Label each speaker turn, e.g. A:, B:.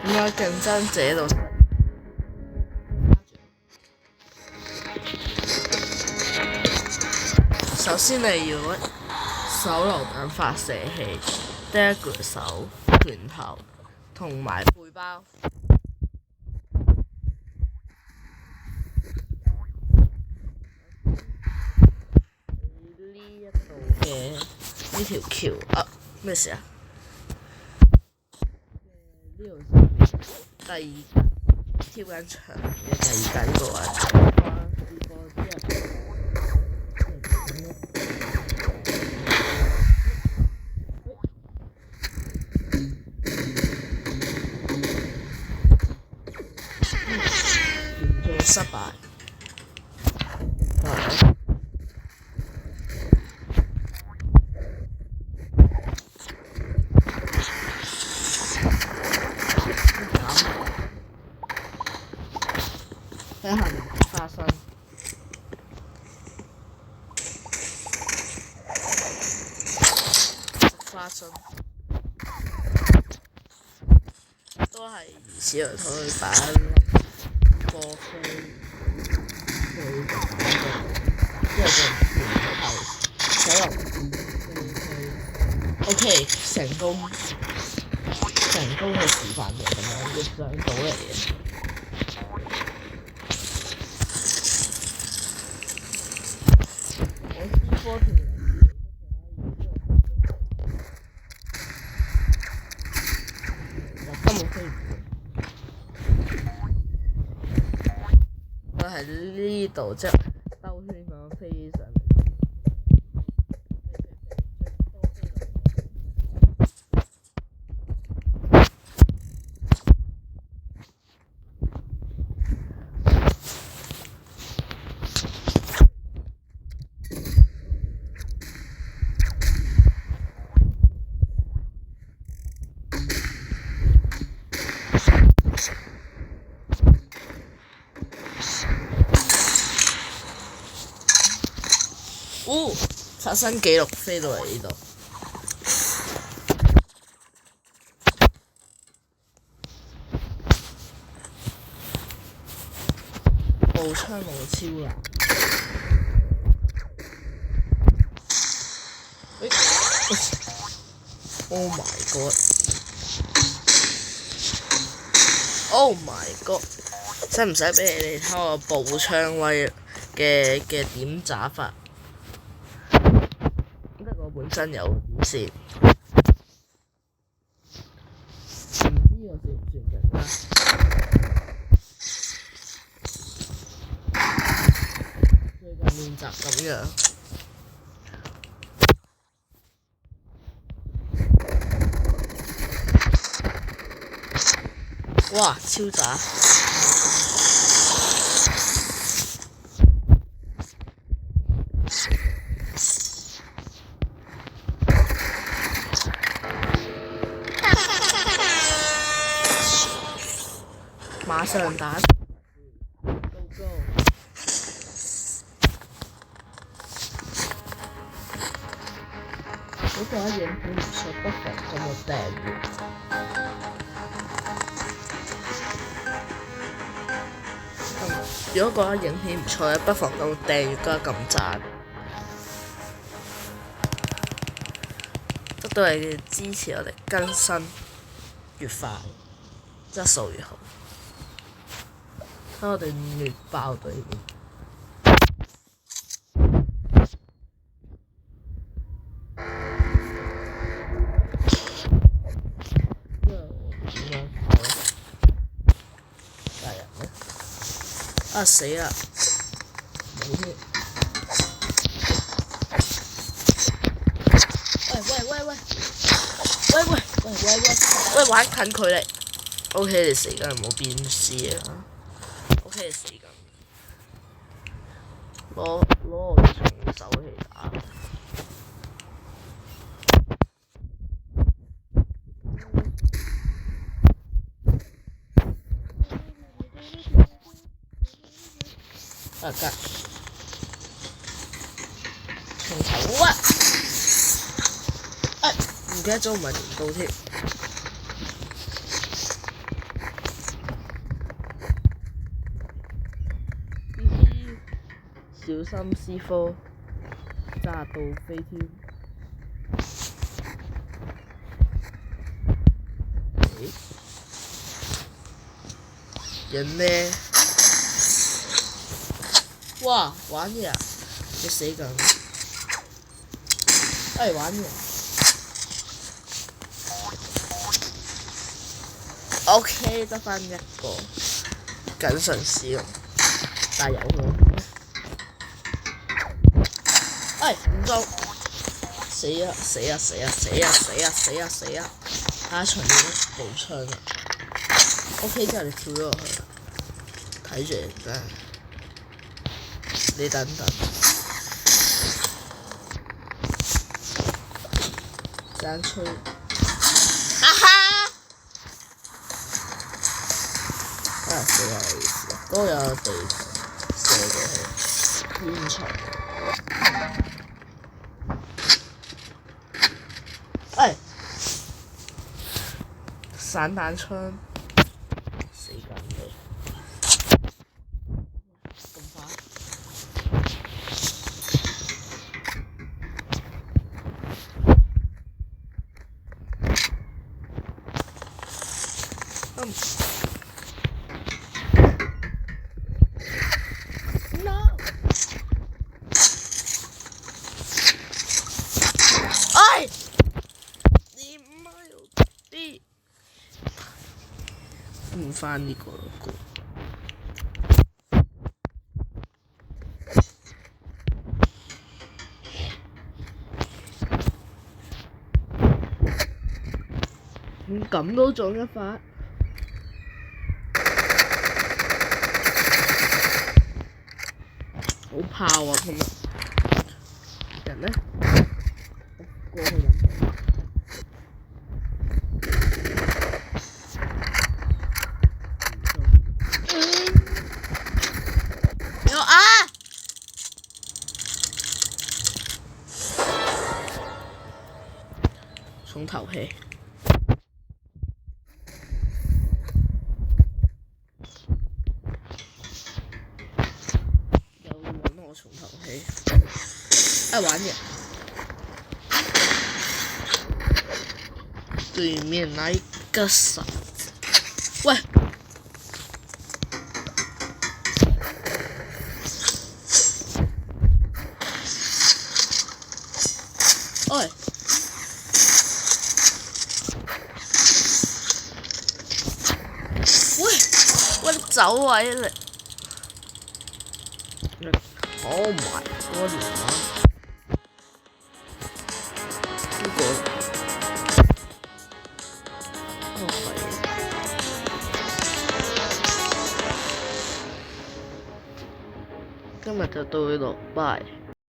A: 點解競爭者度？首先你要手榴彈發射器、得一手拳頭同埋背包。呢一度嘅呢條橋啊，咩事啊？呢度第二貼緊牆嘅第二間個啊，試過之後。嚴重失敗。睇下花生，食花生都係如此類推，擺過飛佢就擺過，之後就然後手榴飛，OK 成功嘅示範就咁樣，要上到嚟嘅。波條根本飛唔過，我喺呢度即係兜圈咁樣飛上嚟。刷新紀錄飛到嚟呢度，步槍冇超難。Oh my god! Oh my god! 使唔使俾你哋睇我步槍威嘅點打法？本身有點線，唔知我算唔算勁啦？最近練習咁樣，哇！超渣！馬上打，Go Go！如果影片唔錯，不妨幫我訂閱。如果覺得影片唔錯咧，不妨幫我訂閱加撳讚，得到你嘅支持，我哋更新越快，質素越好。睇我哋虐爆對面。大人咧？啊死啦！冇添。喂，玩近距離。OK， 你死梗係冇變屍啊！OK， 死緊，攞我嘅重手嚟打。重頭啊！唔記得咗唔係鐮刀添。小心 C4 炸到飛天。人呢？哇！玩嘢啊！你死緊！玩嘢。OK， 得返一個，謹慎使用，但有喎。唔中！死啊！下一場要補槍啊 ！OK， 之後你跳咗落去，睇住你真係。你等等，爭吹。死啦！意思都有地射過去天才。散彈槍死緊你！咁快？No！ 你唔係有啲換返呢個 logo。咁都中一發，好炮啊！今日人呢？過去飲水。重頭戲。重頭戲，玩嘢。對面那一個傻子，喂！喂！你走位你！ Oh my god！ 呢個今日就到呢度，拜。